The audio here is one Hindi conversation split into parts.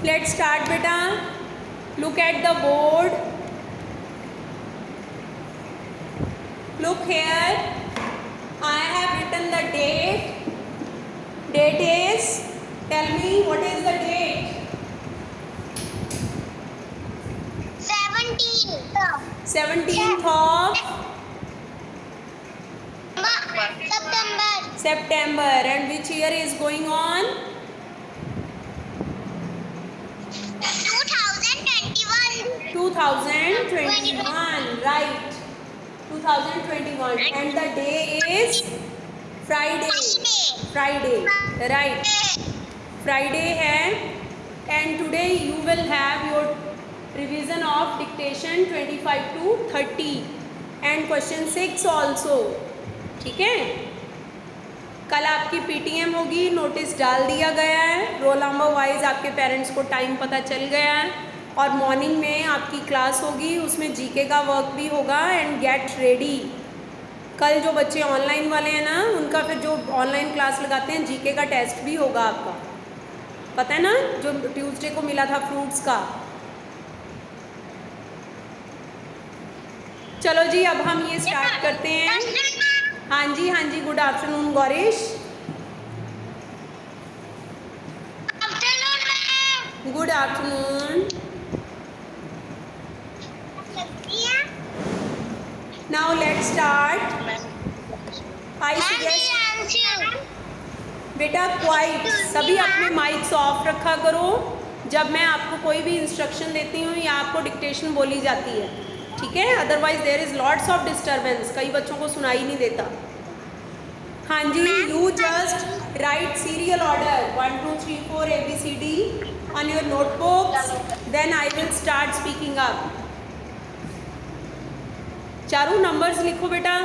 Let's start, beta. Look at the board. Look here. I have written the date. Date is, tell me what is the date? 17th of September. And which year is going on? 2021. Right. 2021. And the day is Friday. Right. Friday है. And today you will have your revision of dictation 25 to 30 and question 6 also. ठीक है. कल आपकी पीटीएम होगी, नोटिस डाल दिया गया है, रोल नंबर वाइज आपके पेरेंट्स को टाइम पता चल गया है, और मॉर्निंग में आपकी क्लास होगी, उसमें जीके का वर्क भी होगा. And get ready. कल जो बच्चे ऑनलाइन वाले हैं ना, उनका फिर जो ऑनलाइन क्लास लगाते हैं जीके का टेस्ट भी होगा आपका, पता है ना, जो ट्यूसडे को मिला था फ्रूट्स का. चलो जी, अब हम ये स्टार्ट करते हैं. हाँ जी, good afternoon Gaurish. Good afternoon. Now let's start. I suggest बेटा क्वाइट सभी अपने माइक्स ऑफ रखा करो जब मैं आपको कोई भी इंस्ट्रक्शन देती हूँ या आपको डिक्टेशन बोली जाती है, ठीक है. Otherwise there is lots of disturbance, कई बच्चों को सुनाई नहीं देता. हाँ जी, you just write serial order 1 2 3 4 ABCD on your notebooks, then I will start speaking up. Charu numbers लिखो बेटा.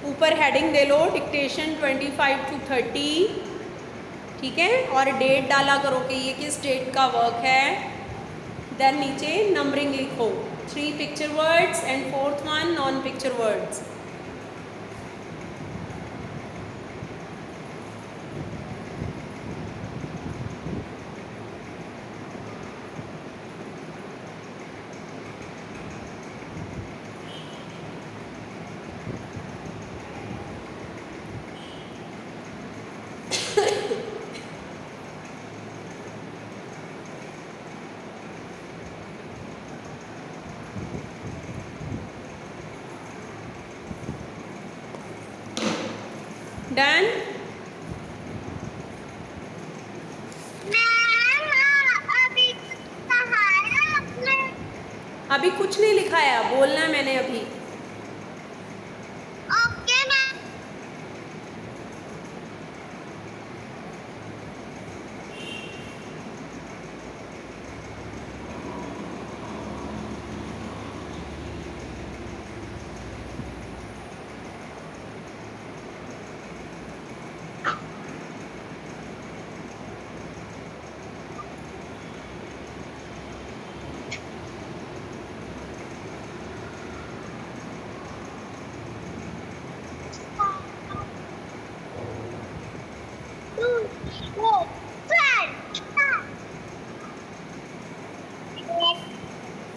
ऊपर हेडिंग दे लो डिक्टेशन 25 to 30, ठीक है, और डेट डाला करो कि ये किस डेट का वर्क है. देन नीचे नंबरिंग लिखो, 3 picture words and 4th one non picture words. Done. अभी कुछ नहीं लिखाया, बोलना है मैंने अभी.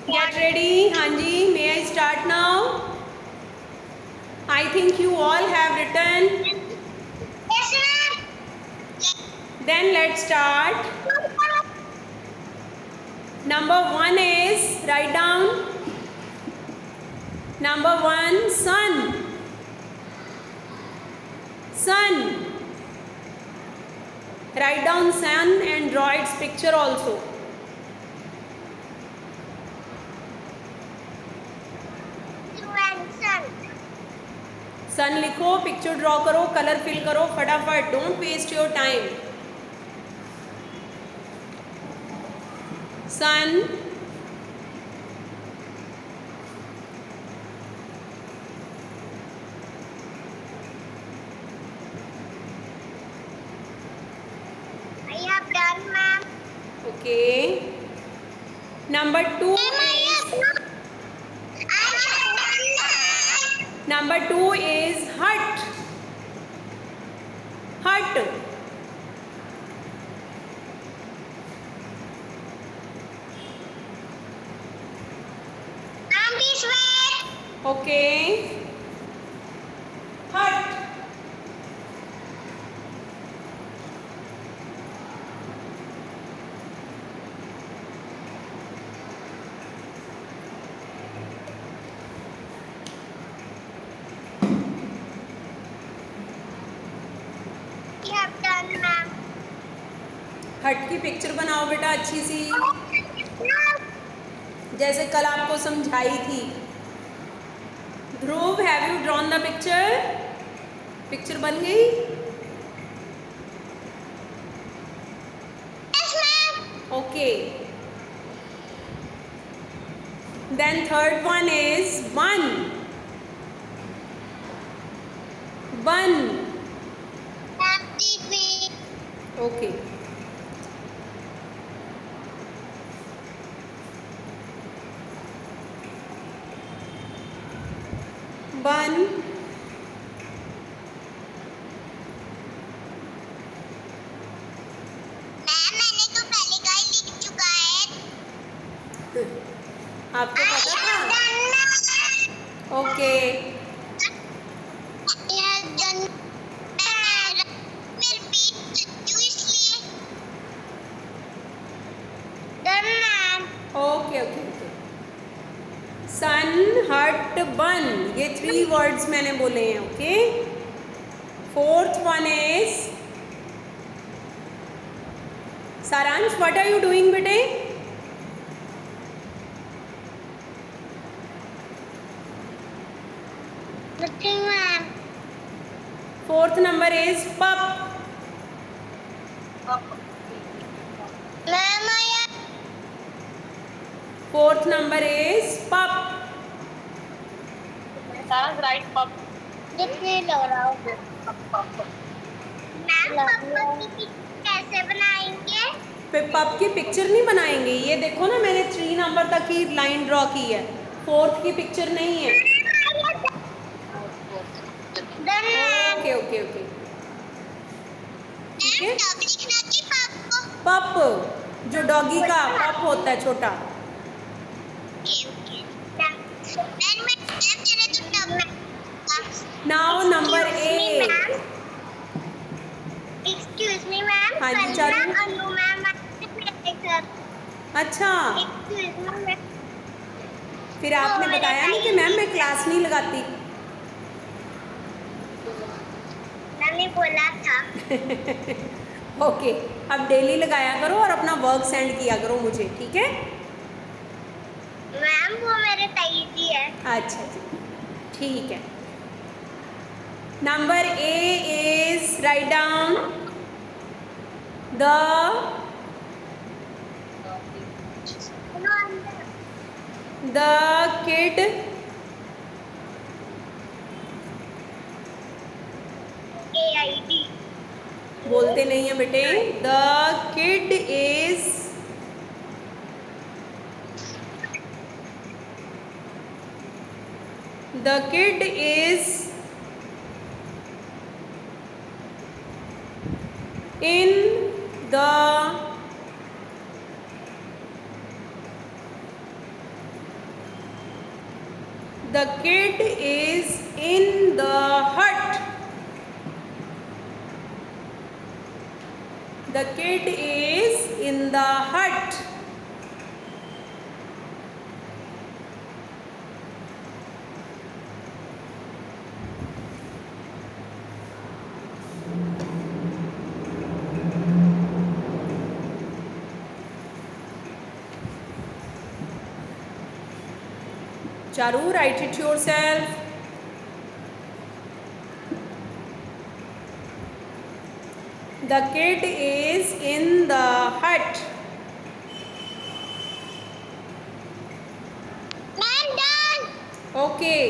Get ready. हाँ जी, may I start now? I think you all have written. Yes, ma'am. Then let's start. Number 1 is, write down. Number 1, sun. Sun. Write down sun and draw its picture also. Sun लिखो, पिक्चर ड्रॉ करो, कलर फिल करो फटाफट, don't waste your time. Sun. Okay. Number 2 is hut. Hut. Okay. Hut. हट की पिक्चर बनाओ बेटा अच्छी सी, जैसे कल आपको समझाई थी। Dhruv, have you drawn the picture? Picture बन गई? Okay. Then third one is bun. Bun. Okay. बन। मैंने तो पहले का ही लिख चुका है। आपको पता था? Okay. Okay okay okay. Sun, hut, bun, ये 3 वर्ड्स मैंने बोले हैं। Okay. Fourth one is Saransh, what are you doing बेटे? Fourth number is pup. Fourth number is pup. Right pup. कितने लग रहा हूँ? मैम कैसे बनाएंगे? पप की पिक्चर नहीं बनाएंगे। ये देखो ना, मैंने 3 नंबर तक की लाइन ड्रॉ की है, फोर्थ की पिक्चर नहीं है। ओके ओके ओके, ठीक है। पप, जो डॉगी का पप होता है, छोटा। Now number 8। Excuse me ma'am. हाँ जी चारू। अच्छा, फिर आपने बताया नहीं कि मैम मैं क्लास नहीं लगाती। मैंने बोला था। ओके, अब डेली लगाया करो और अपना वर्क सेंड किया करो मुझे, ठीक है? मैम वो मेरे ताईजी है। अच्छा जी, ठीक है। Number A is write down the kid. AID बोलते नहीं है बेटे। The kid is in the The kid is in the hut. The kid is in the hut. Charu, write it yourself. The kid is in the hut. I'm done. Okay.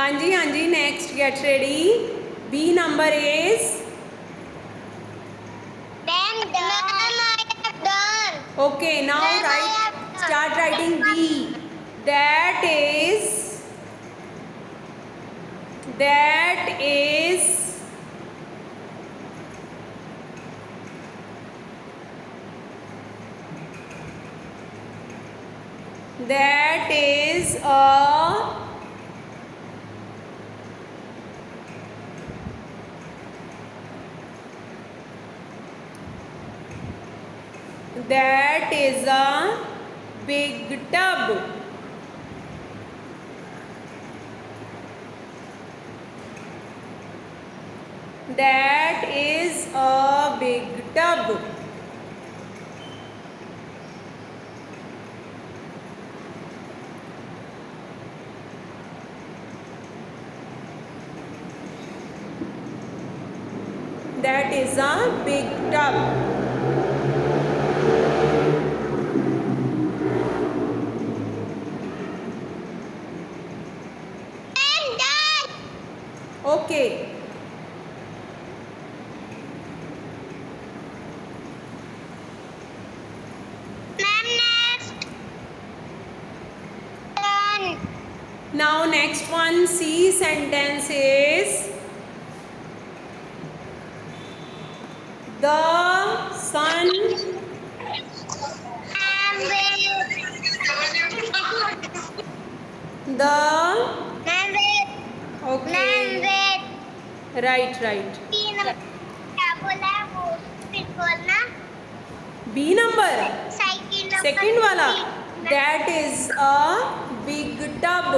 हाँ जी, next get ready. B number is Then done. I have done. okay. Now Then I write, have done. start writing B. That is a big tub. That is a big tub. That is a big tub. Then done. Okay. Ma'am, next. Done. Now next one, C sentence is the sun I'm with. the I'm with. okay right तीन क्या बोला है वो फिर बोलना B number cycle number second वाला 3 that is a big tub.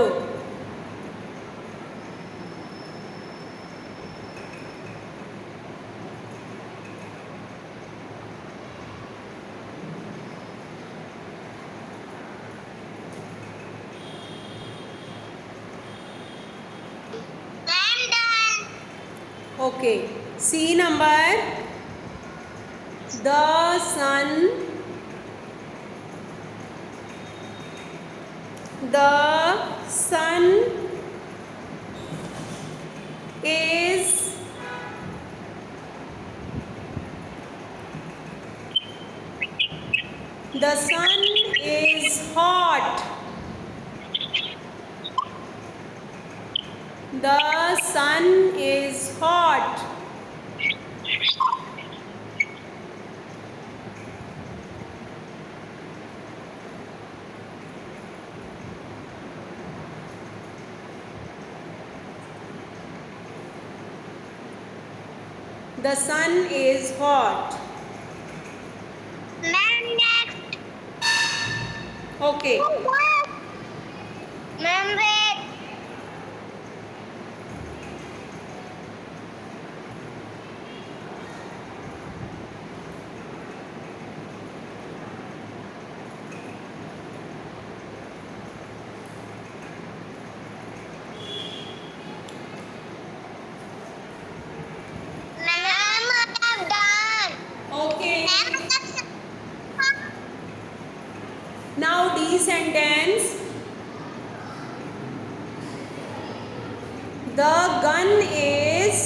I'm done. Okay, C number the sun is hot. The sun is hot. The sun is hot. Ma'am, next. Okay. Ma'am, wait. Ma'am, I have done. Okay. Ma'am, Now D sentence. The gun is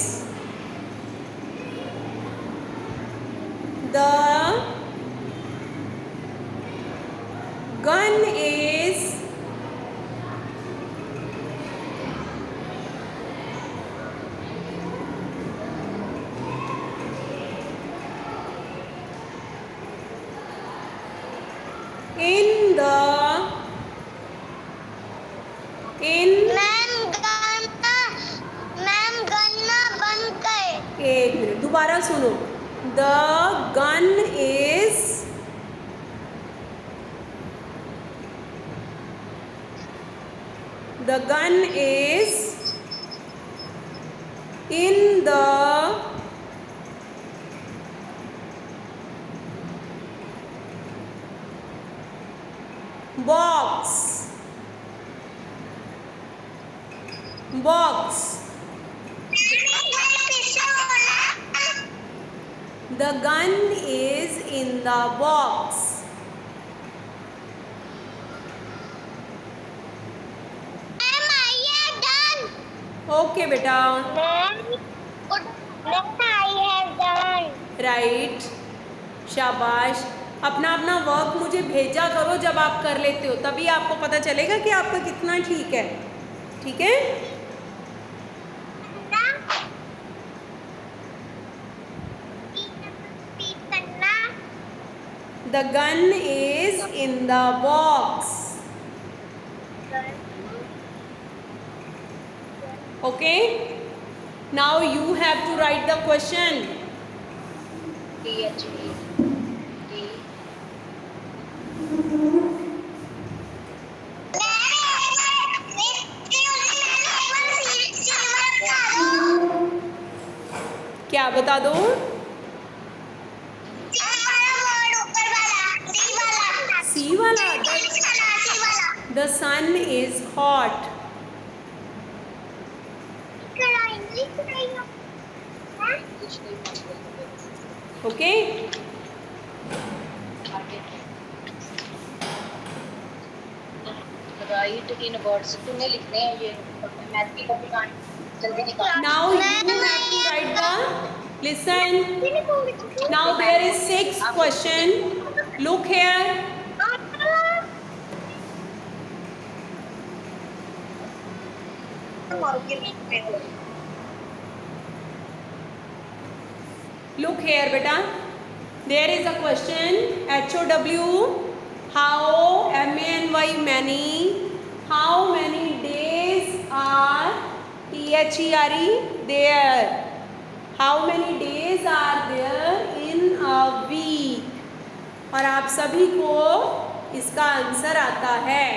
in ma'am गन्ना बंद कर एक मिनट दोबारा सुनो. The gun is in the box. The gun is in the box. Ma'am, I am done. Okay बेटा, I have done. राइट, शाबाश। अपना अपना वर्क मुझे भेजा करो जब आप कर लेते हो, तभी आपको पता चलेगा कि आपका कितना ठीक है। ठीक है, Repeat करना. The gun is in the box. Okay, now you have to write the question. क्या बता दो? सी वाला, the sun is hot. Okay, write in words तुम्हें लिखने हैं ये मैथ की कॉपी कहाँ है? जल्दी निकाल। Now you have to write the, listen, now there is 6 question, look here. Look here, beta. There is a question. HOW. How? MANY. Many. How many days are THERE there? How many days are there in a week? और आप सभी को इसका आंसर आता है।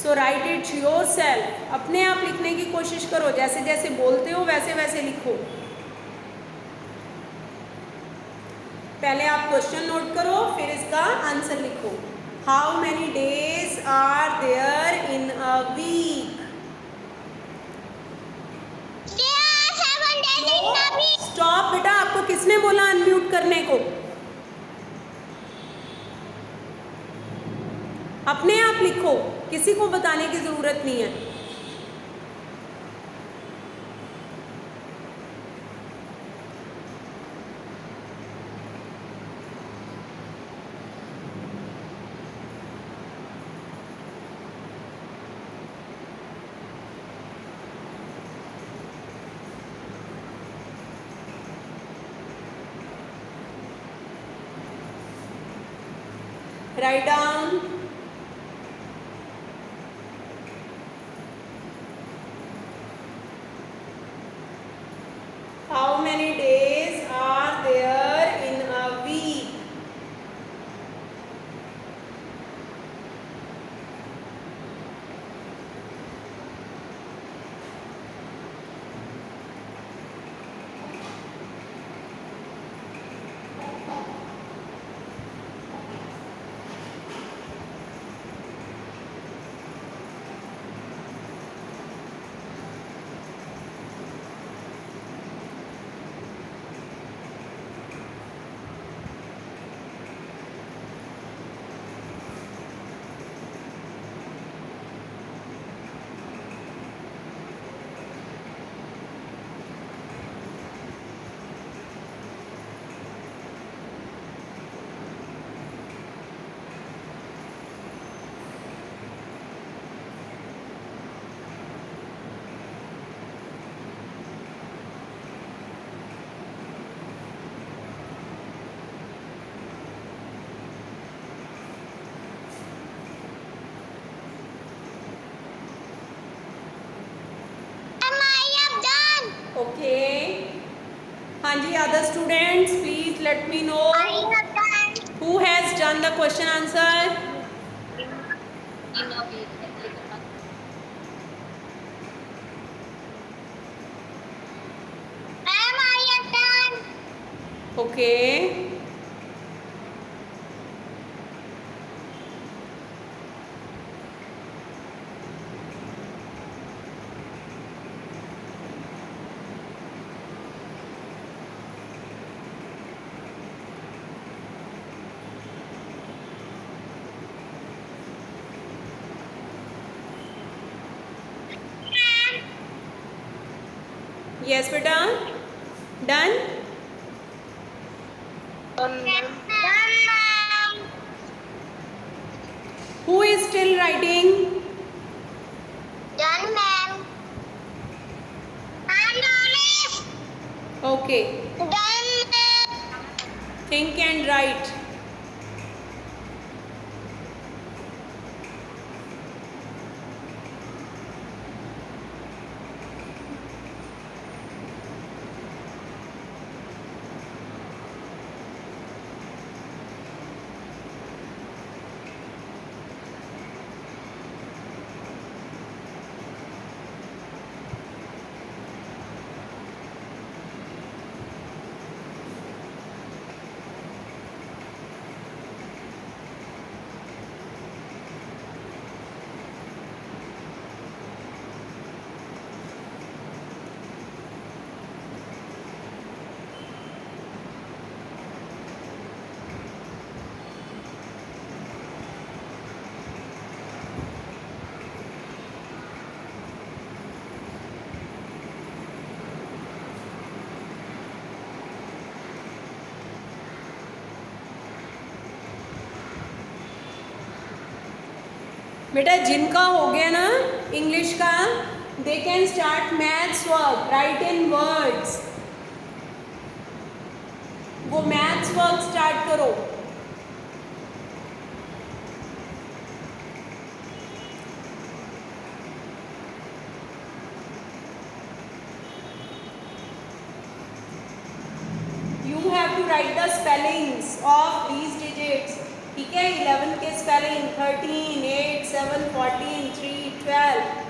सो राइट इट योरसेल्फ। अपने आप लिखने की कोशिश करो, जैसे जैसे बोलते हो वैसे वैसे लिखो। पहले आप क्वेश्चन नोट करो, फिर इसका आंसर लिखो। How many days are there in a week? Stop बेटा, आपको किसने बोला अनम्यूट करने को? अपने आप लिखो, किसी को बताने की जरूरत नहीं है। Write down. How many days are there in a week? Okay. हाँ जी, other students, please let me know who has done the question answer. In a week Okay. Yes, beta. Done. Yes, ma'am. Who is still writing? Done, ma'am. I'm done. Okay. Done, ma'am. Think and write. बेटा जिनका हो गया ना इंग्लिश का, they can start maths work, write in words. वो मैथ्स वर्क स्टार्ट करो। You have to write the spellings of these digits. ठीक है, 11 के spelling 13, 8, 7, 14, 3, 12।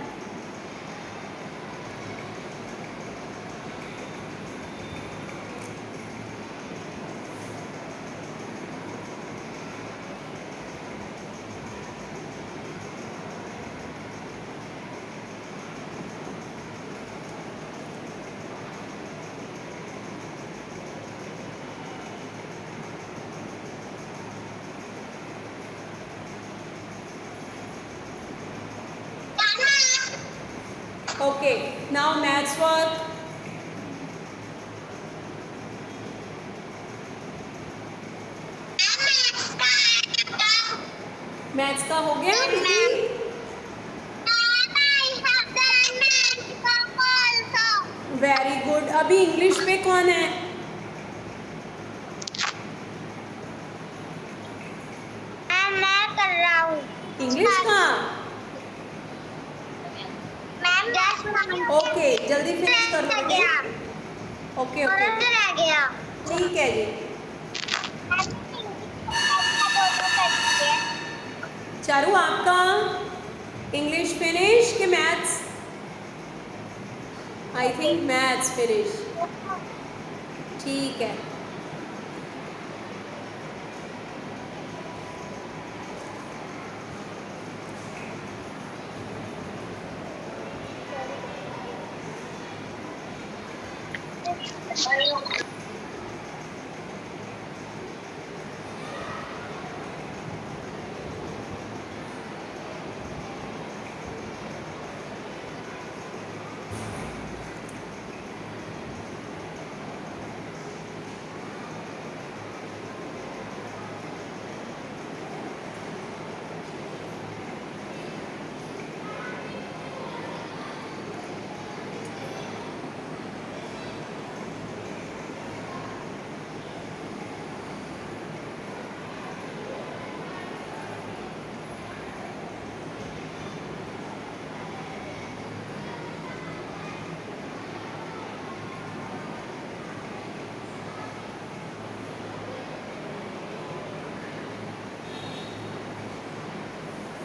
Okay, now maths work. Maths का हो गया दीदी? Very good. अभी इंग्लिश पे कौन है? मैं कर रहा हूँ। इंग्लिश का? मैम ओके, जल्दी फिनिश कर लो। गया। ओके और ओके, रह गया। ठीक है जी। चारू आपका इंग्लिश फिनिश कि maths? I think maths finish. ठीक है।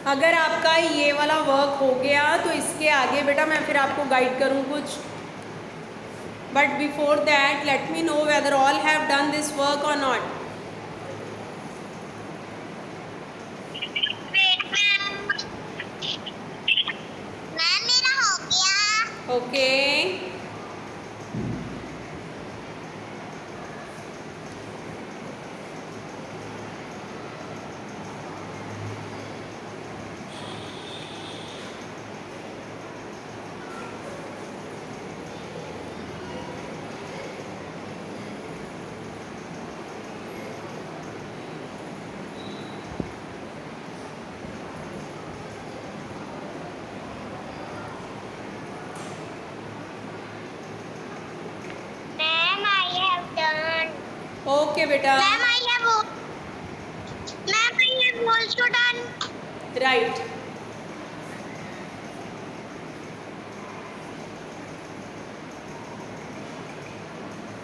अगर आपका ये वाला वर्क हो गया तो इसके आगे बेटा मैं फिर आपको गाइड करूँ कुछ। But before that let me know whether all have done this work और नॉट। मैम मेरा हो गया। ओके, ओके बेटा, Ma'am, I have also done. Right.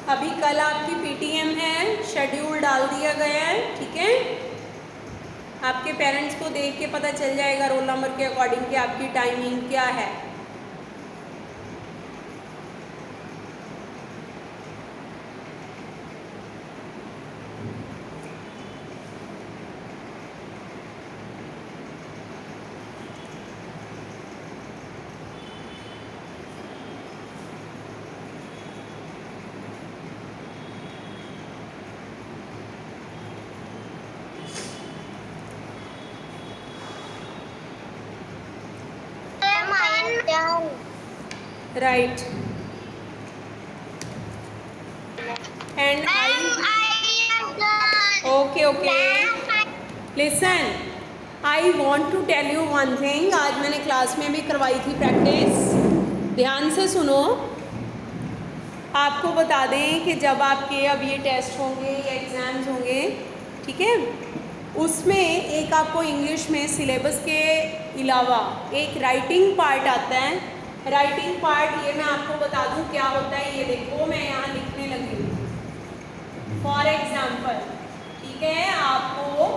अभी कल आपकी पीटीएम है, शेड्यूल डाल दिया गया है, ठीक है। आपके पेरेंट्स को देख के पता चल जाएगा रोल नंबर के अकॉर्डिंग कि आपकी टाइमिंग क्या है। Ma'am, I am done. Right. And Ma'am, I am done. Okay okay, Ma'am, listen, I want to tell you one thing. आज मैंने क्लास में भी करवाई थी प्रैक्टिस, ध्यान से सुनो। आपको बता दें कि जब आपके अब ये टेस्ट होंगे या एग्ज़ाम्स होंगे, ठीक है, उसमें एक आपको इंग्लिश में सिलेबस के अलावा एक राइटिंग पार्ट आता है। राइटिंग पार्ट ये मैं आपको बता दूं क्या होता है। ये देखो मैं यहाँ लिखने लगी हूँ। फॉर एग्ज़ाम्पल, ठीक है, आपको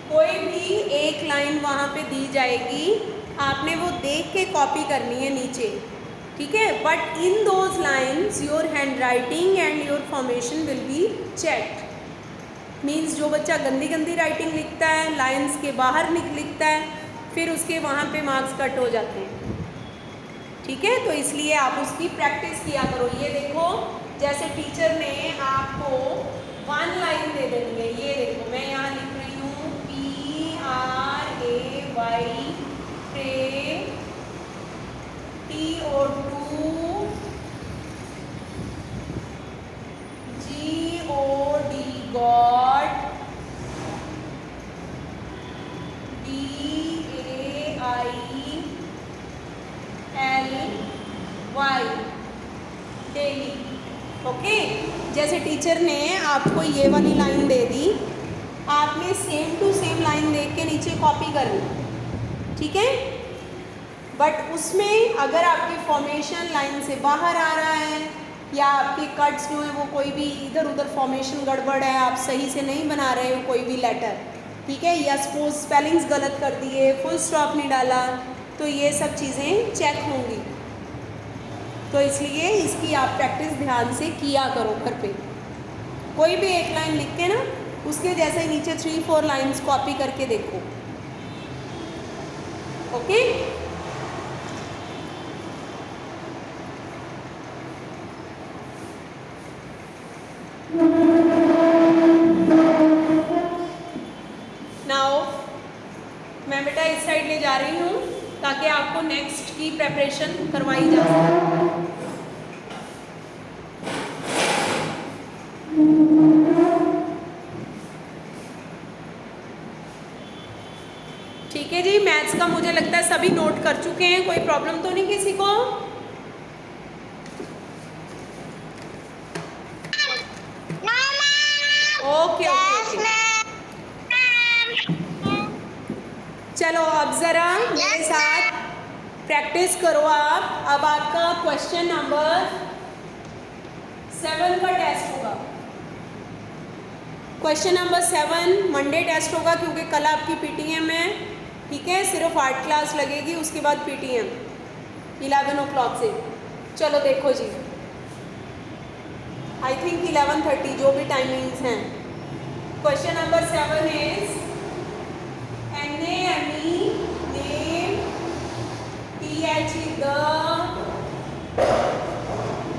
कोई भी एक लाइन वहाँ पे दी जाएगी, आपने वो देख के कॉपी करनी है नीचे, ठीक है। But in those lines your hand writing and your formation will be checked. Means जो बच्चा गंदी गंदी राइटिंग लिखता है, लाइन्स के बाहर लिखता है, फिर उसके वहाँ पे मार्क्स कट हो जाते हैं, ठीक है। तो इसलिए आप उसकी प्रैक्टिस किया करो। ये देखो, जैसे टीचर ने आपको वन लाइन दे देनी है। ये देखो मैं यहाँ लिख रही हूँ PRAY TO2 GOD God DAILY daily. Okay, जैसे टीचर ने आपको ये वाली लाइन दे दी, आपने सेम टू सेम लाइन देख के नीचे कॉपी करनी, ठीक है। बट उसमें अगर आपकी फॉर्मेशन लाइन से बाहर आ रहा है या आपके कट्स जो है वो कोई भी इधर उधर फॉर्मेशन गड़बड़ है, आप सही से नहीं बना रहे हो कोई भी लेटर, ठीक है, या सपोज स्पेलिंग्स गलत कर दिए, फुल स्टॉप नहीं डाला, तो ये सब चीज़ें चेक होंगी। तो इसलिए इसकी आप प्रैक्टिस ध्यान से किया करो घर पे। कोई भी एक लाइन लिख के ना उसके जैसे ही नीचे 3-4 लाइन्स कॉपी करके देखो, ओके। नाउ मैं बेटा इस साइड ले जा रही हूँ ताकि आपको नेक्स्ट की प्रेपरेशन करवाई जा सके। ठीक है जी, मैथ्स का मुझे लगता है सभी नोट कर चुके हैं, कोई प्रॉब्लम तो नहीं किसी को? ओके ओके, चलो अब ज़रा मेरे साथ प्रैक्टिस करो आप। अब आपका क्वेश्चन नंबर 7 का टेस्ट होगा। क्वेश्चन नंबर 7 मंडे टेस्ट होगा क्योंकि कल आपकी पीटीएम है, ठीक है। सिर्फ आर्ट क्लास लगेगी, उसके बाद पीटीएम 11 o'clock से। चलो देखो जी, आई थिंक 11:30 जो भी टाइमिंग्स हैं। Question number 7 is NAME name THE the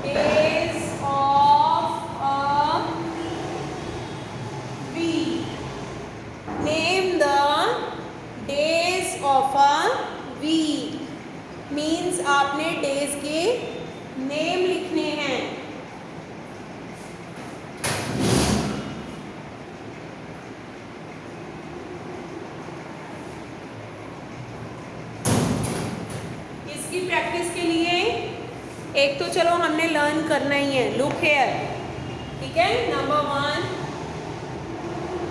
days of a week. Name the days of a week means आपने days के नेम लिखने हैं। इसकी प्रैक्टिस के लिए एक तो चलो हमने लर्न करना ही है। लुक हियर, ठीक है, नंबर 1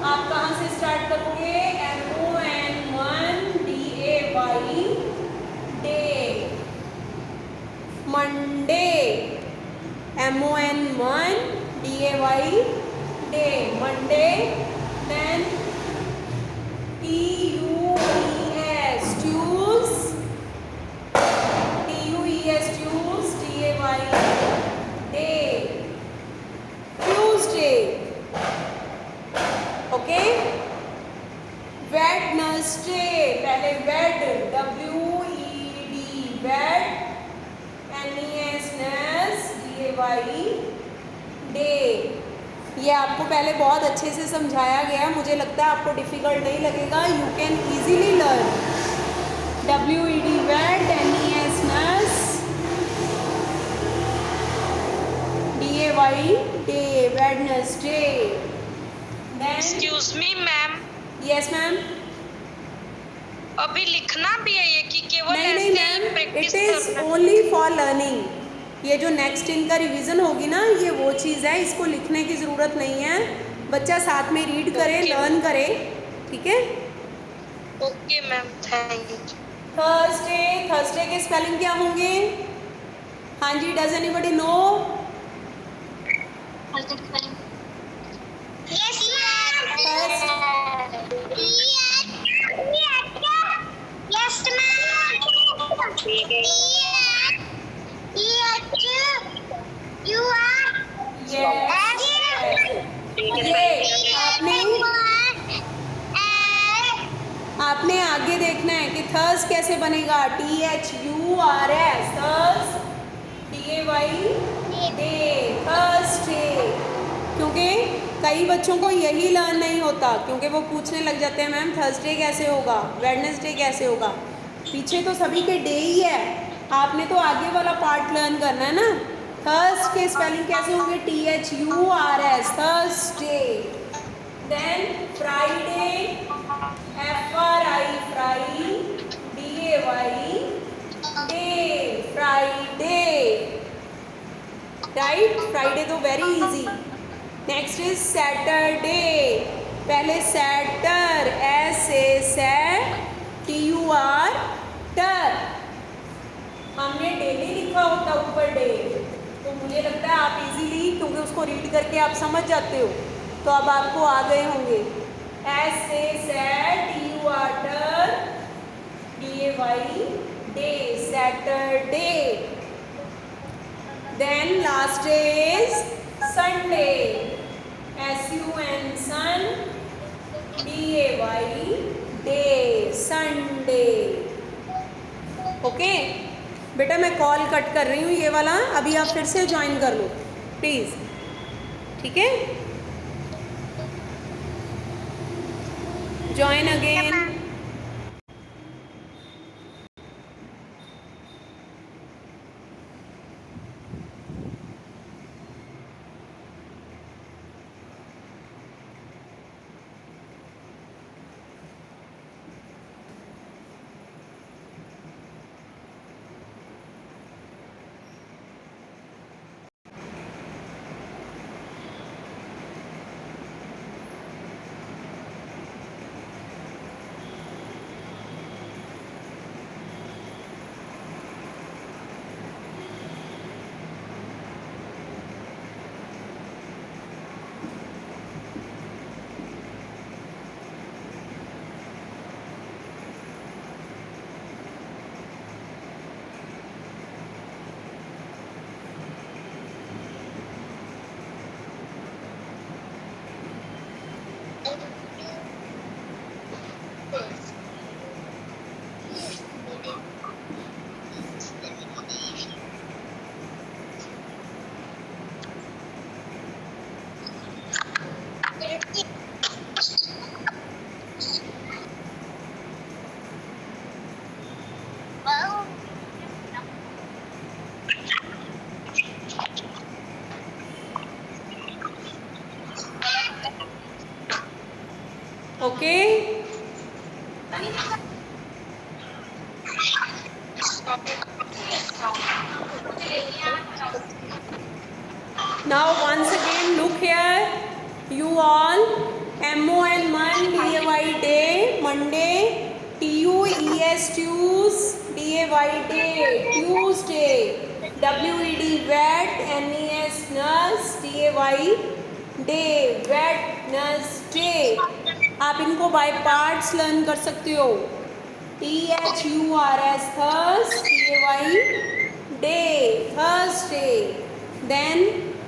आप कहाँ से स्टार्ट करोगे? MON1DAY day, Monday, MON1DAY day, Monday. Then TUES tues, TUES tues, DAY day, Tuesday. Okay, Wednesday, पहले wed, WED wed, NES DAY day. ये आपको पहले बहुत अच्छे से समझाया गया, मुझे लगता है आपको डिफिकल्ट नहीं लगेगा, you can easily learn. WED wed, NES DAY day, Wednesday. Excuse me ma'am, yes ma'am. अभी लिखना भी है ये कि केवल नहीं ऐसे मैम, ही प्रैक्टिस इट इज करना? Only for learning. ये जो नेक्स्ट इनका रिवीजन होगी ना, ये वो चीज़ है, इसको लिखने की ज़रूरत नहीं है। बच्चा साथ में रीड करे, Okay. लर्न करे, ठीक है। Okay ma'am, thank you. Thursday, Thursday के स्पेलिंग क्या होंगे? हाँ जी, does anybody know? Yes, ma'am. First. Yes, ma'am. You are. Yes, ये आपने आगे देखना है कि थर्स कैसे बनेगा। THURS, थर्स, DAY day, Thursday. क्योंकि कई बच्चों को यही लर्न नहीं होता, क्योंकि वो पूछने लग जाते हैं मैम थर्सडे कैसे होगा, वेडनेसडे कैसे होगा। पीछे तो सभी के डे ही है, आपने तो आगे वाला पार्ट लर्न करना है ना। थर्स के स्पेलिंग कैसे होंगे? THURS, Thursday. Then Friday, FRI, fri, DAY day, Friday. Right, Friday तो very easy. Next is Saturday, पहले सैटर, SATUR टर। हमने डेली लिखा होता ऊपर डे, तो मुझे लगता है आप इजीली, क्योंकि उसको रीड करके आप समझ जाते हो, तो अब आपको आ गए होंगे। SATUR टर, DAY day, Saturday. Then last day is Sunday, SUN sun, DAY day, Sunday। Okay बेटा, मैं कॉल कट कर रही हूँ ये वाला, अभी आप फिर से ज्वाइन कर लो प्लीज़, ठीक है। Join again. Okay, Now once again look here, you all, MON month, DAY day, Monday, TUES Tues, DAY day, Tuesday, WED wet, NES nurse, DAY day, Wednesday. आप इनको बाय पार्ट्स लर्न कर सकते हो. THURS Thurs, DAY day, Thursday. Then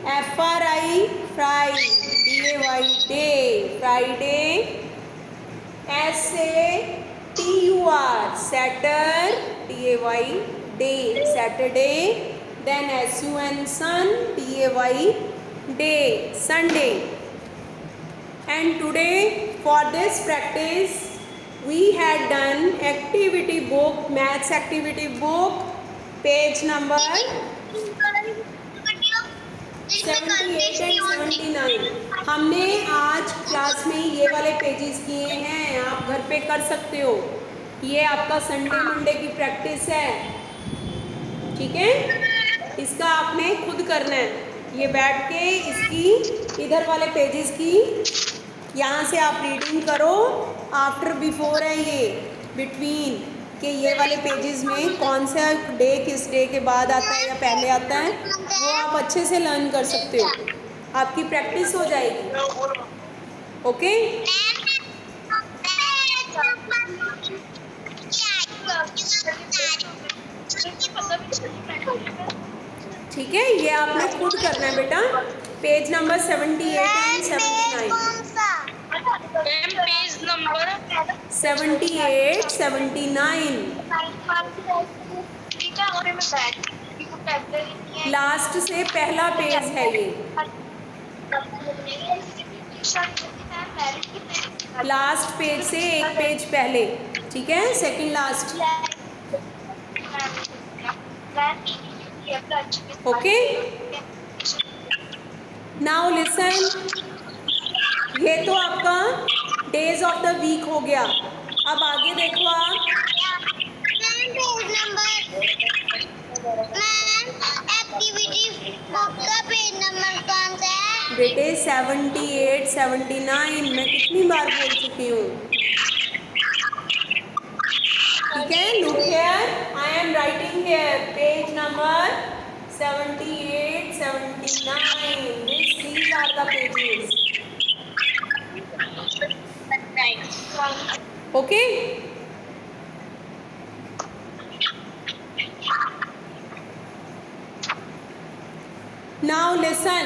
FRI fry, DAY day, Friday. SATUR Saturday, DAY day, Saturday. Then SUN sun, DAY day, Sunday. And today for this practice we had done activity book, maths activity book, page number 78 and 79. हमने आज क्लास में ये वाले पेजेस किए हैं, आप घर पे कर सकते हो. ये आपका संडे मंडे की प्रैक्टिस है, ठीक है. इसका आपने खुद करना है. ये बैठ के इसकी इधर वाले पेजेस की यहाँ से आप रीडिंग करो. आफ्टर बिफोर है ये, बिटवीन कि ये वाले पेजेस में कौन सा डे किस डे के बाद आता है या पहले आता है, वो आप अच्छे से लर्न कर सकते हो. आपकी प्रैक्टिस हो जाएगी. ओके. ठीक है, ये आपने खुद करना है बेटा. Page number 78 and 79. Ma'am page number 78, 79. Last से पहला पेज है ये. लास्ट पेज से एक पेज पहले, ठीक है. Second last. Okay. Now listen. ये तो आपका डेज ऑफ द वीक हो गया. अब आगे देखो आप. एक्टिविटी बुक का पेज नंबर कौन सा है? बेटे 78, 79 मैं कितनी बार बोल चुकी हूँ. ठीक है. Look here, I am writing here page number 78, 79. These are the pages. Okay. Now listen.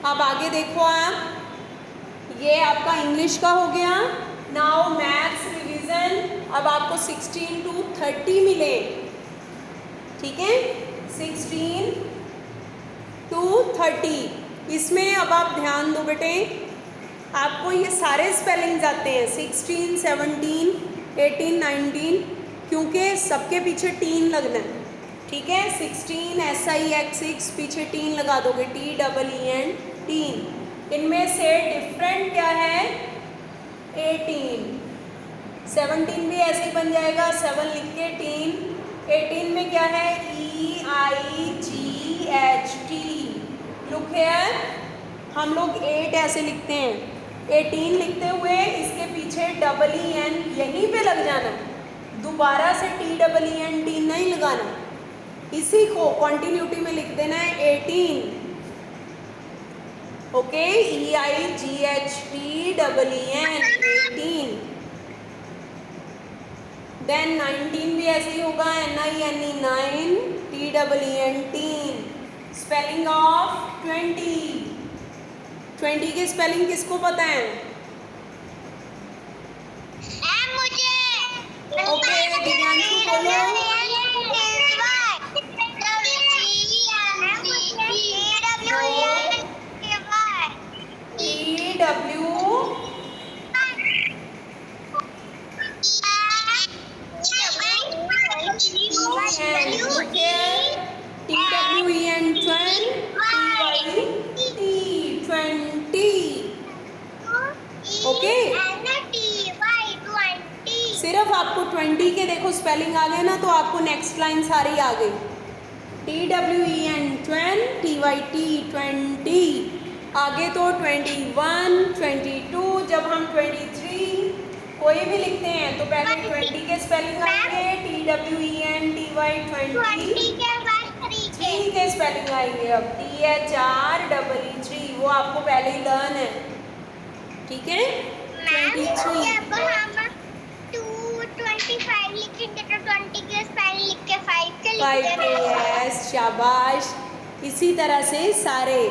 अब आगे देखो आप. ये आपका इंग्लिश का हो गया. Now maths revision. अब आपको 16 to 30 मिले, ठीक है. 16 to 30. इसमें अब आप ध्यान दो बेटे, आपको ये सारे स्पेलिंग्स आते हैं. 16, 17, 18, 19, क्योंकि सबके पीछे टीन लगना है, ठीक है. 16 SIX6 पीछे टीन लगा दोगे, TEEN टीन. इनमें से डिफरेंट क्या है? 18. 17 भी ऐसे ही बन जाएगा, 7 लिख के टीन. 18 में क्या है? EIGHT. लुक हियर, हम लोग 8 ऐसे लिखते हैं. 18 लिखते हुए इसके पीछे EEN यहीं पे लग जाना, दोबारा से TEEN टीन नहीं लगाना. इसी को कॉन्टिन्यूटी में लिख देना है 18. ओके. EIGHTEEN 18. देन 19 भी ऐसे ही होगा, NINE 9, TEEN tin. Spelling of 20. 20 की स्पेलिंग किसको पता है? मुझे. ओके, दिव्यांशु बोलो. TWEN 20. ओके. सिर्फ आपको 20 के देखो स्पेलिंग आ गए ना, तो आपको नेक्स्ट लाइन सारी आ गई. TWEN 20, TYT 20, आगे तो 21, 22, जब हम 23 कोई भी लिखते हैं तो पहले 20 के स्पेलिंग आएंगे, TWEN TY 20, 20 के बाद 3 के 3 के स्पेलिंग आएंगे। अब THREE, वो आपको पहले ही लर्न है, ठीक है। मैम 23 जब हम 225 लिखेंगे तो 20 के स्पेलिंग लिख के 5 के लिख 5 के, देना। यस, शाबाश। इसी तरह से सारे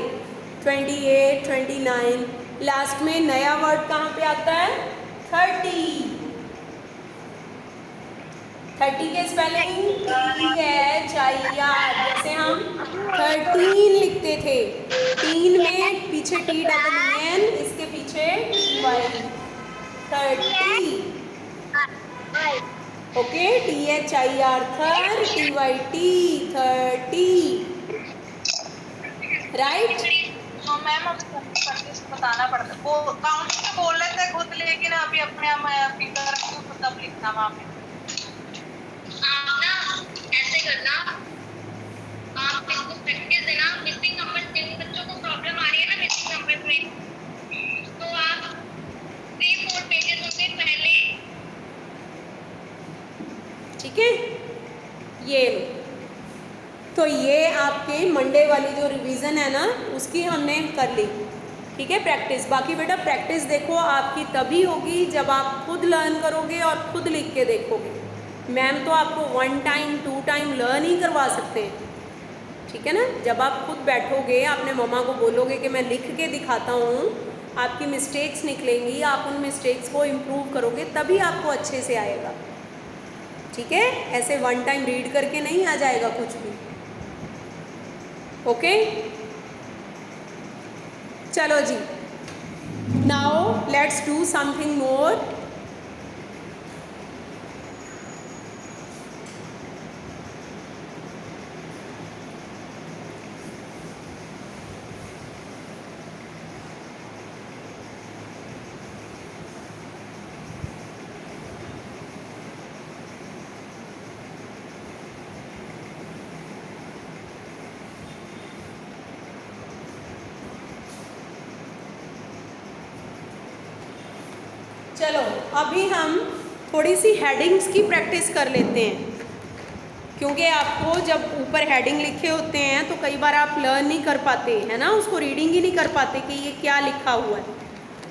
28, 29, लास्ट में नया वर्ड कहाँ पे आता है? 30। 30 के स्पेलिंग THIR, जैसे हम 13 लिखते थे, 3 में पीछे TEEN, इसके पीछे TY, 30, ओके। THIR थर, TYT 30, राइट। तो मैम अब प्रैक्टिस बताना पड़ता है, वो काउंट में बोल रहे थे खुद, लेकिन अभी अपने आप फिगर रखूँ तो तब लिखना वहाँ पे। आप ना ऐसे करना, आप इसको प्रैक्टिस देना। मिसिंग नंबर, जिन बच्चों को प्रॉब्लम आ रही है ना मिसिंग नंबर में, तो आप 3-4 पेजेस उनके पहले, ठीक है। ये लो, तो ये आपके मंडे वाली जो रिवीजन है ना, उसकी हमने कर ली, ठीक है, प्रैक्टिस। बाकी बेटा प्रैक्टिस देखो आपकी तभी होगी जब आप खुद लर्न करोगे और खुद लिख के देखोगे। मैम तो आपको 1 टाइम 2 टाइम लर्न ही करवा सकते हैं, ठीक है ना। जब आप खुद बैठोगे, अपने मम्मा को बोलोगे कि मैं लिख के दिखाता हूँ, आपकी मिस्टेक्स निकलेंगी, आप उन मिस्टेक्स को इम्प्रूव करोगे, तभी आपको अच्छे से आएगा, ठीक है। ऐसे 1 टाइम रीड करके नहीं आ जाएगा कुछ भी, ओके। चलो जी, now let's do something more. चलो अभी हम थोड़ी सी हेडिंग्स की प्रैक्टिस कर लेते हैं, क्योंकि आपको जब ऊपर हेडिंग लिखे होते हैं तो कई बार आप लर्न नहीं कर पाते हैं ना, उसको रीडिंग ही नहीं कर पाते कि ये क्या लिखा हुआ है।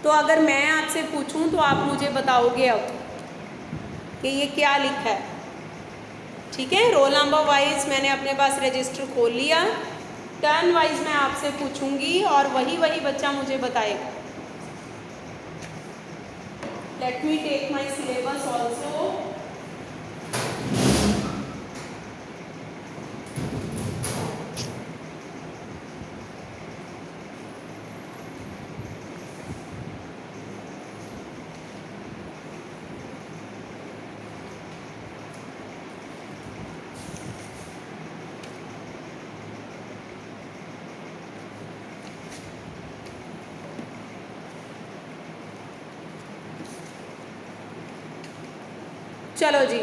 तो अगर मैं आपसे पूछूं तो आप मुझे बताओगे अब कि ये क्या लिखा है, ठीक है। रोल नंबर वाइज मैंने अपने पास रजिस्टर खोल लिया, टर्न वाइज मैं आपसे पूछूंगी और वही बच्चा मुझे बताएगा। Let me take my syllabus also. चलो जी,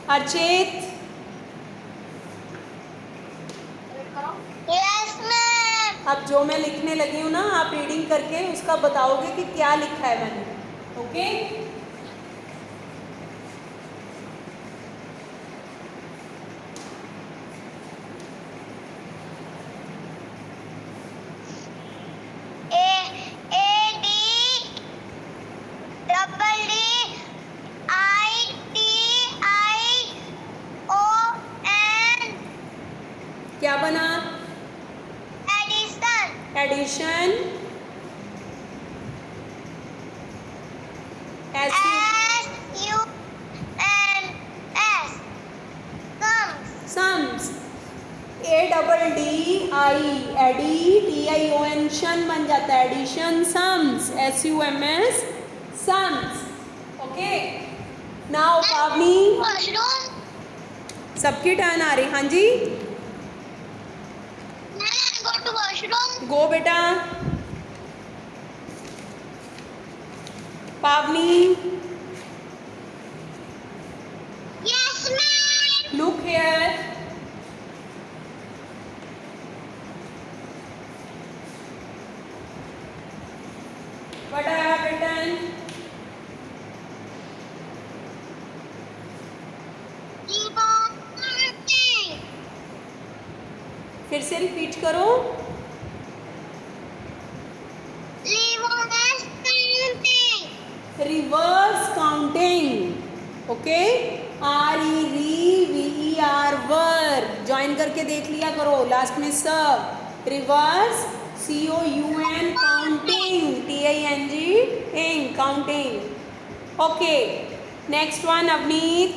अर्चित, यस मैम। अब जो मैं लिखने लगी हूँ ना, आप रीडिंग करके उसका बताओगे कि क्या लिखा है मैंने, ओके। क्या बना? Addition. Addition, SUMS। Sums, ADDI, addi, TION, tion बन जाता है, addition, sums, SUMS, sums, okay. Now Pavani, washroom. सबकी टर्न आ रही, हाँ जी, गो टू वॉशरूम। गो बेटा। पावनी, यस मैम। लुक हियर, फिर से रिपीट करो। Reverse counting. Reverse counting, okay. REVER वर ज्वाइन करके देख लिया करो, लास्ट में सब। Reverse COUN counting, TING ing counting, okay. Next one Avneet.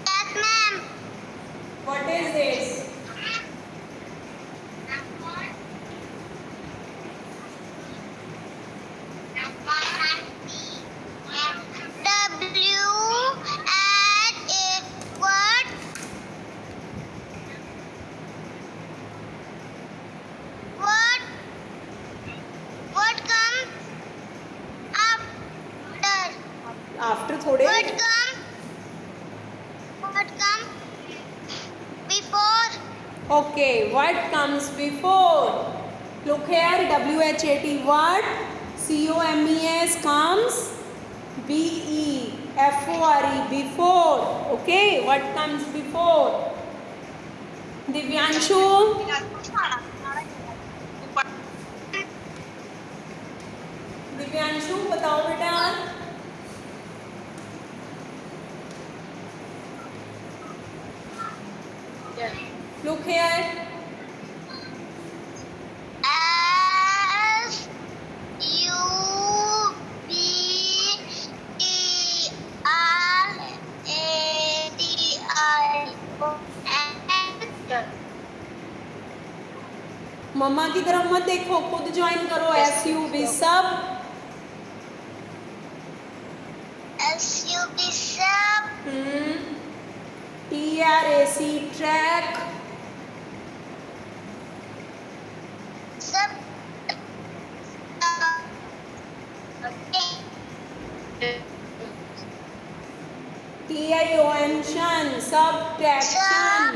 Yes, ma'am. What is this? W and it what? What comes after? After थोड़े What come before? Okay, what comes before? Look here, WHAT, what? COMES comes BEFORE, before. Okay, what comes before? Divyanshu, Divyanshu बताओ बेटा। Look here. S U B E R A D I O N. मम्मा की तरफ मत देखो, खुद ज्वाइन करो। SUB सब, S U B sub. TRAC track, Sub. TION शन, subtraction.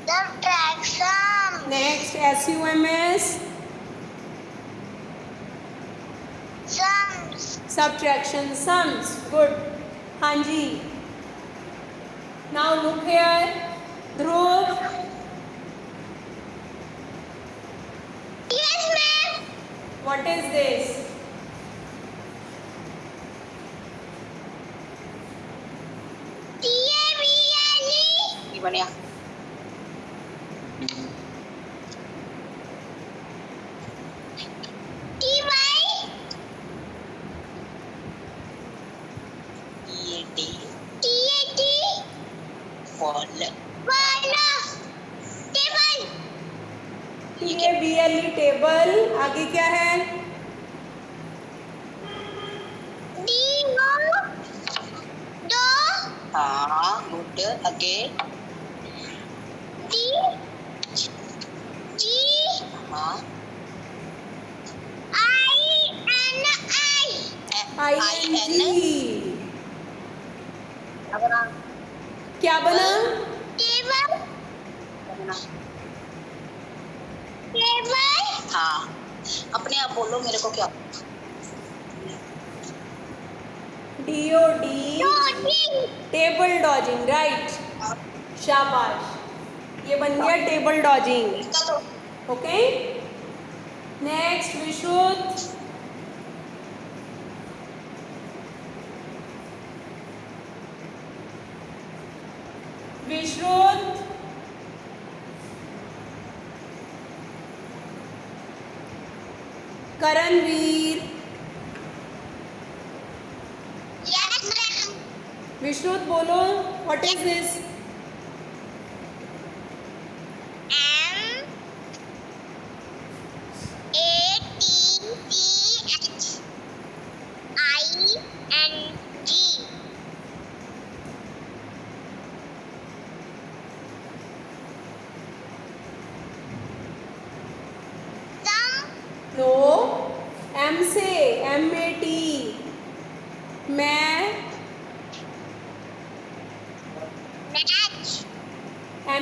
Subtraction. Next SUMS, Sums. subtraction sums, good। हाँ जी। Now look here, Dhruv, Yes, ma'am. what is this? TABLE. ये बढ़िया। TY. TAT. Fall Table. TABLE table. आगे क्या है? Do. हाँ गुड अगेन D. G. हाँ ING। अगर क्या बना? Table. Table. हाँ अपने आप बोलो मेरे को क्या DOD Dodging. Table dodging, right, शाबाश। ये बन गया टेबल डॉजिंग, इसका तो okay. Next Vishrut, Vishrut, Karanvir, Yes, ma'am. Vishrut बोलो, what is this? M A T T H I N G. Some. No, M से MAT, मैं, Match.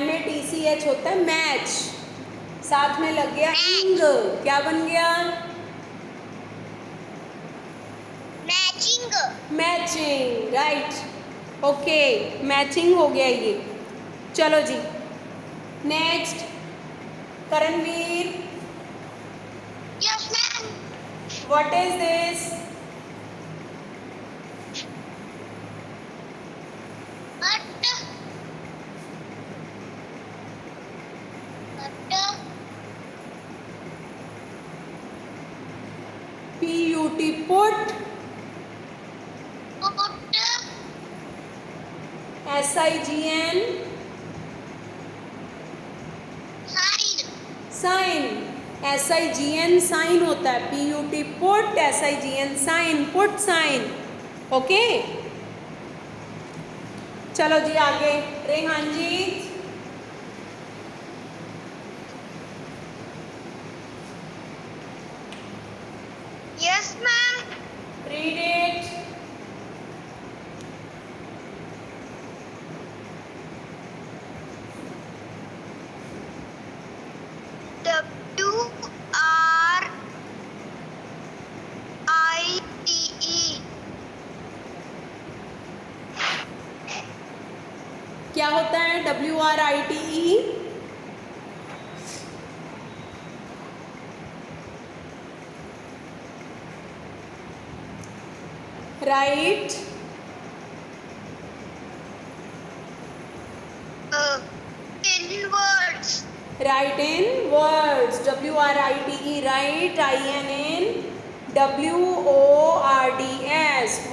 MATCH होता है मैच, साथ में लग गया इंग, क्या बन गया? Matching. Matching, right. Okay, matching हो गया ये। चलो जी, next Karanvir, Yes, ma'am. What is this? PUT, put, SIGN, sign, SIGN sign होता है, PUT put, SIGN sign, put sign. Okay, चलो जी आगे, रेहान जी, Yes, ma'am. Read it. WRITE. क्या होता है WRITE? Right, In words. Right in words, WRITE, right, IN in WORDS,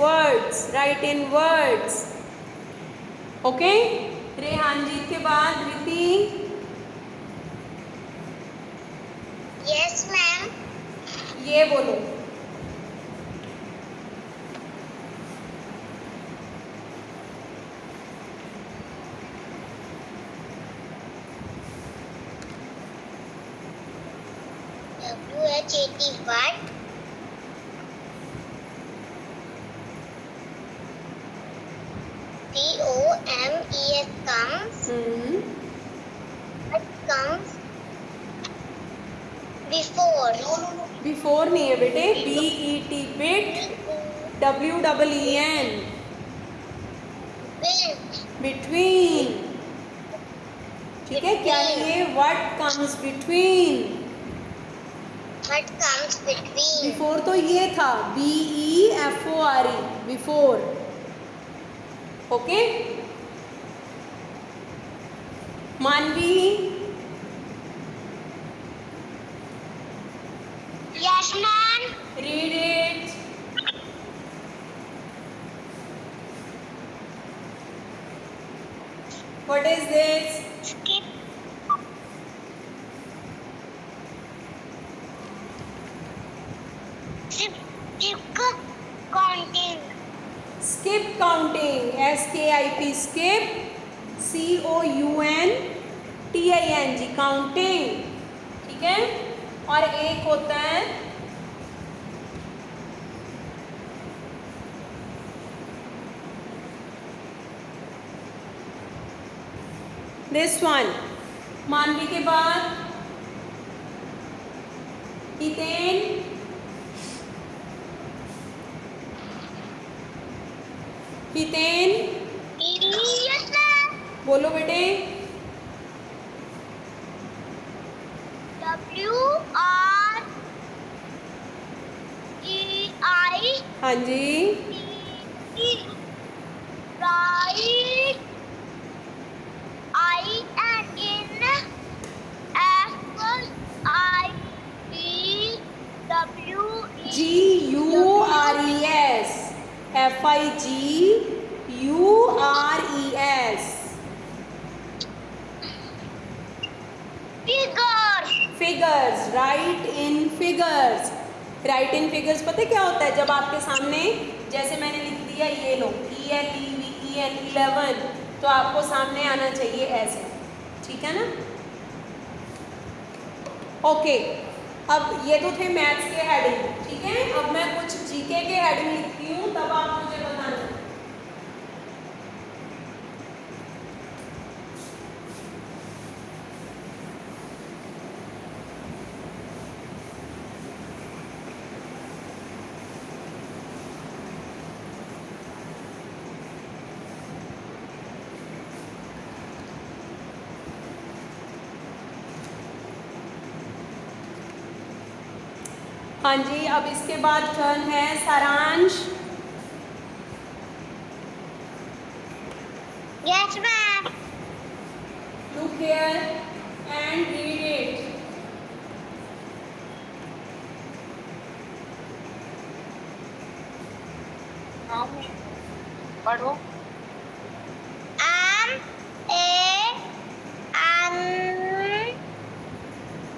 words, right in words. Okay, Rehan जी के बाद रीति, Yes, ma'am. ये बोलो। WHAT. COMES comes. It comes before. Before नहीं है बेटे, BET, bit, WEEN, With. Between. ठीक है, क्या ये what comes between? What comes between. Before तो ये था, BEFORE, बिफोर। ओके, मानवी, Yes, ma'am. Read it. What is this? Skip. Skip counting. Skip counting, SKIP, skip, COUNTING, counting. ठीक है, और एक होता है दिस वन। मानवी के बाद हितेन, हितेन Yes, ma'am. बोलो बेटे। WREI. हाँ जी, Right. IN GURES, FIGURES, Figures. Figures, right in figures. Right in figures पता है क्या होता है? जब आपके सामने, जैसे मैंने लिख दिया ये लो ELEVEN 11, तो आपको सामने आना चाहिए ऐसे। ठीक है ना? ओके, अब ये तो थे मैथ्स के हेडिंग। ठीक है, अब मैं कुछ जीके के हेडिंग लिखती हूँ, तब आप मुझे बताना। हाँ जी, अब इसके बाद टर्न है सारांश। Yes, ma'am. Look here and read it. पढ़ो। Am a an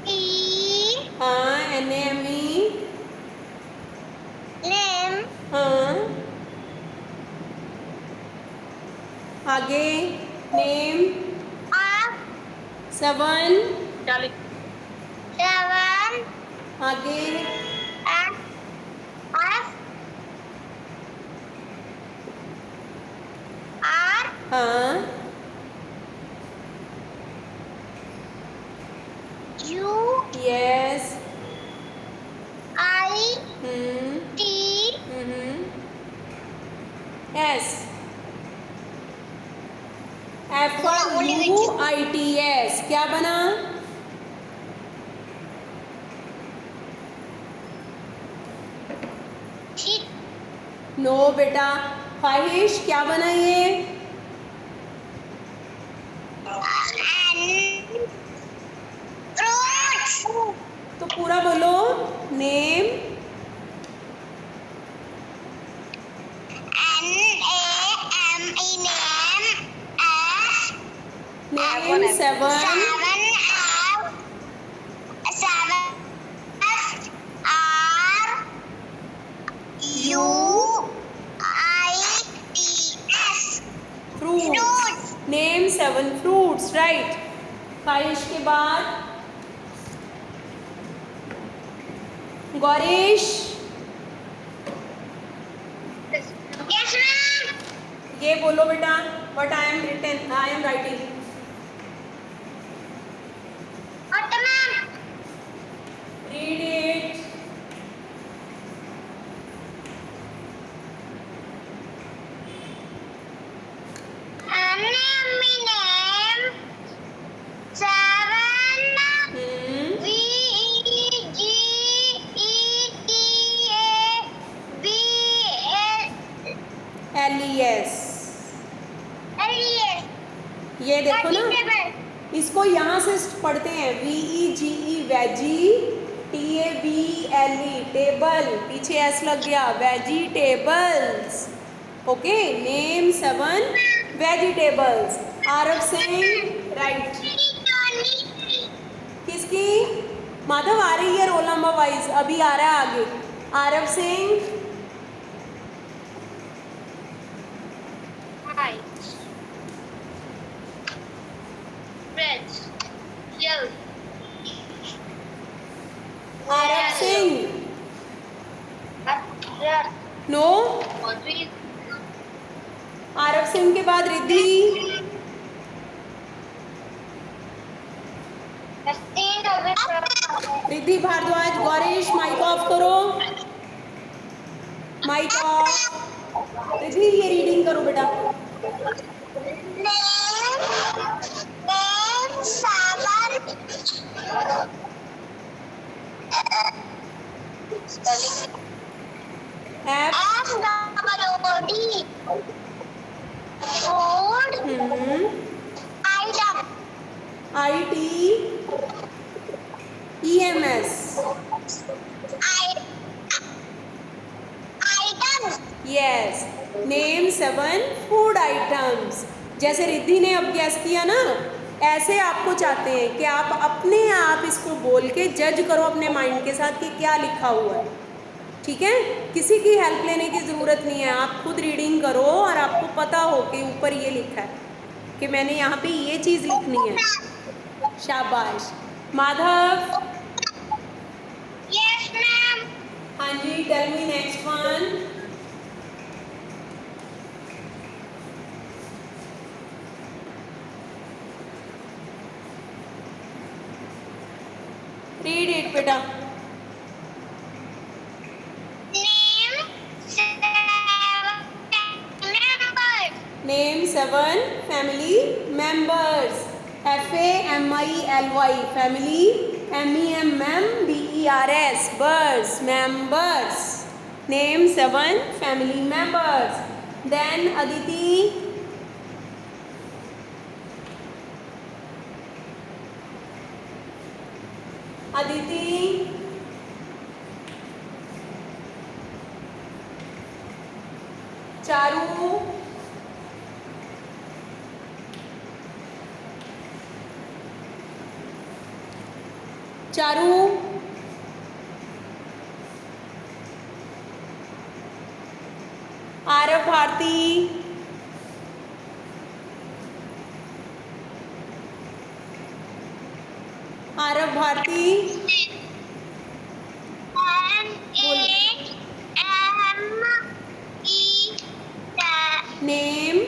e हाँ, NAME। name हाँ, आगे नेम of 7। क्या लिख? 7 आगे and F R हाँ, U yes. I T S. FUITS क्या बना? T नो बेटा, फाहिश क्या बना ये? N fruits तो पूरा बोलो। Name NAME name F name 7 fruits. Name 7 fruits, right. फाइश के बाद गौरीश Yes, ma'am. ये बोलो बेटा, what I am writing. What, ma'am? Read it. Name 7 LES। ये देखो ना, इसको यहाँ से पढ़ते हैं। VEGE वेजी, TABLE टेबल, पीछे S लग गया, vegetables. Okay, name 7 vegetables. Aarav Singh right. किसकी? माधव आ रही है रोल नंबर वाइज, अभी आ रहा है आगे। आरव सिंह आरव सिंह नो। आरव सिंह के बाद रिद्धि। रिद्धि भारद्वाज। गौरीश माइक ऑफ करो, माइक ऑफ। रिद्धि ये रीडिंग करो बेटा। F ITEMS yes. Name 7 food items. जैसे रिद्धि ने अब गैस किया ना, ऐसे आपको चाहते हैं कि आप अपने आप इसको बोल के जज करो अपने माइंड के साथ कि क्या लिखा हुआ है। ठीक है, किसी की हेल्प लेने की ज़रूरत नहीं है, आप खुद रीडिंग करो और आपको पता हो कि ऊपर ये लिखा है कि मैंने यहाँ पे ये चीज़ लिखनी है। शाबाश। Madhav Yes, ma'am. हाँ जी, tell me next one. Read it बेटा। Name 7 members. Name 7 family members. FAMILY family MEMBERS, birds, members. Name 7 family members. Then Aditi. Aditi. Charu. Charu. Arav Bharti. Arav Bharti. Name.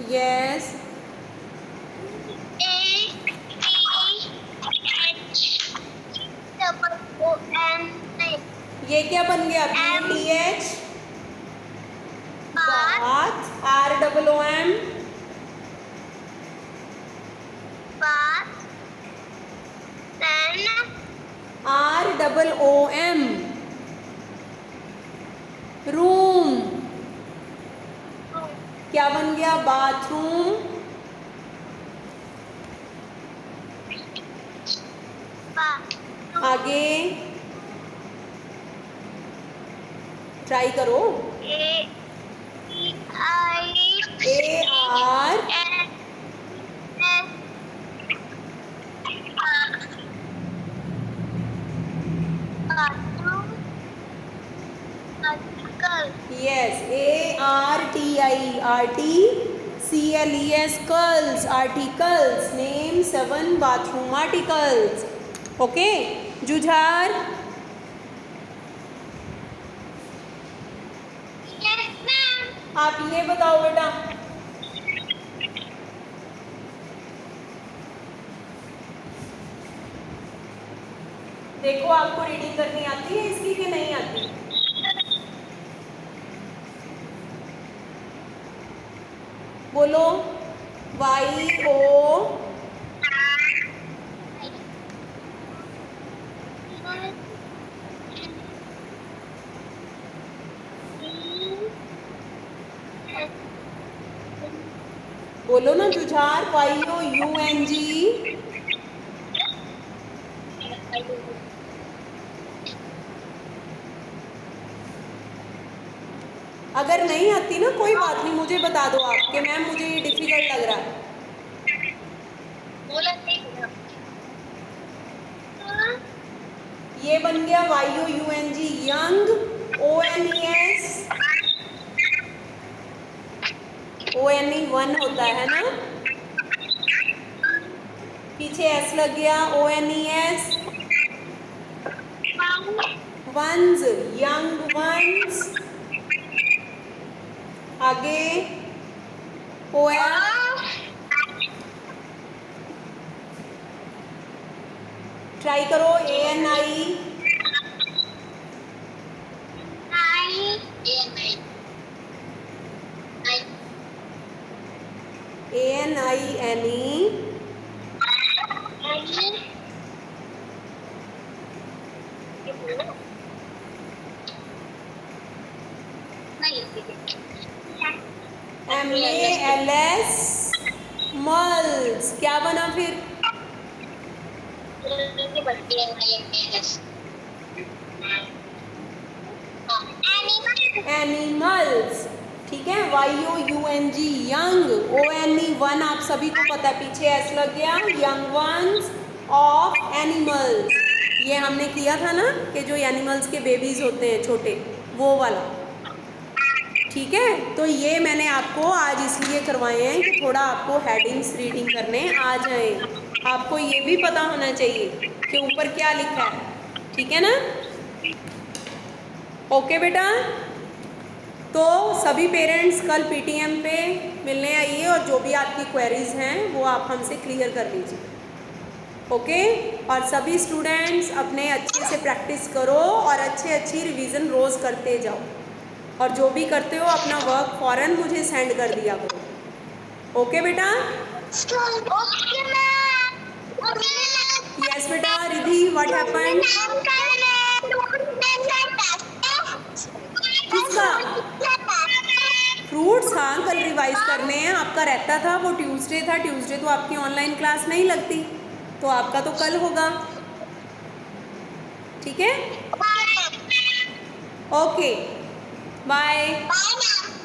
Yes. ये क्या बन गया? BTH. Bath. ROOM. ROOM. Room. क्या बन गया? बाथरूम. आगे ट्राई करो. AR. Yes, ARTICLES, curls, articles. Name 7 bathroom articles. Okay, Jujhar. आप ये बताओ बेटा. देखो आपको रीडिंग करनी आती है इसकी कि नहीं आती? बोलो. YO. बोलो ना जुझार. YOUNG. अगर नहीं आती ना कोई बात नहीं, मुझे बता दो आप कि मैम मुझे ये डिफिकल्ट लग रहा है. ये बन गया YOUNG, यंग. ONES. ONE 1 होता है ना, पीछे S लग गया. ONES, ones, young ones. आगे OF. ट्राई करो. ANI. ANINE. MALS, mals. क्या बना फिर? एनिमल्स. ठीक है. YOUNG, young. ONE 1 आप सभी को पता है, पीछे S लग गया. Young ones of animals. ये हमने किया था ना कि जो एनिमल्स के बेबीज होते हैं छोटे, वो वाला. ठीक है. तो ये मैंने आपको आज इसलिए करवाए हैं कि थोड़ा आपको हेडिंग्स रीडिंग करने आ जाएं. आपको ये भी पता होना चाहिए कि ऊपर क्या लिखा है. ठीक है ना? ओके बेटा. तो सभी पेरेंट्स कल PTM पे मिलने आइए और जो भी आपकी क्वेरीज हैं वो आप हमसे क्लियर कर लीजिए. ओके. और सभी स्टूडेंट्स अपने अच्छे से प्रैक्टिस करो और अच्छी रिवीजन रोज़ करते जाओ. और जो भी करते हो अपना वर्क फ़ौरन मुझे सेंड कर दिया करो. ओके बेटा. Okay ma'am. यस बेटा रिधि, व्हाट हैपेंड? किसका? फ्रूट्स, हाँ कल रिवाइज करने हैं। आपका रहता था वो ट्यूसडे था, ट्यूसडे तो आपकी ऑनलाइन क्लास नहीं लगती, तो आपका तो कल होगा, ठीक है? Okay bye. Bye now.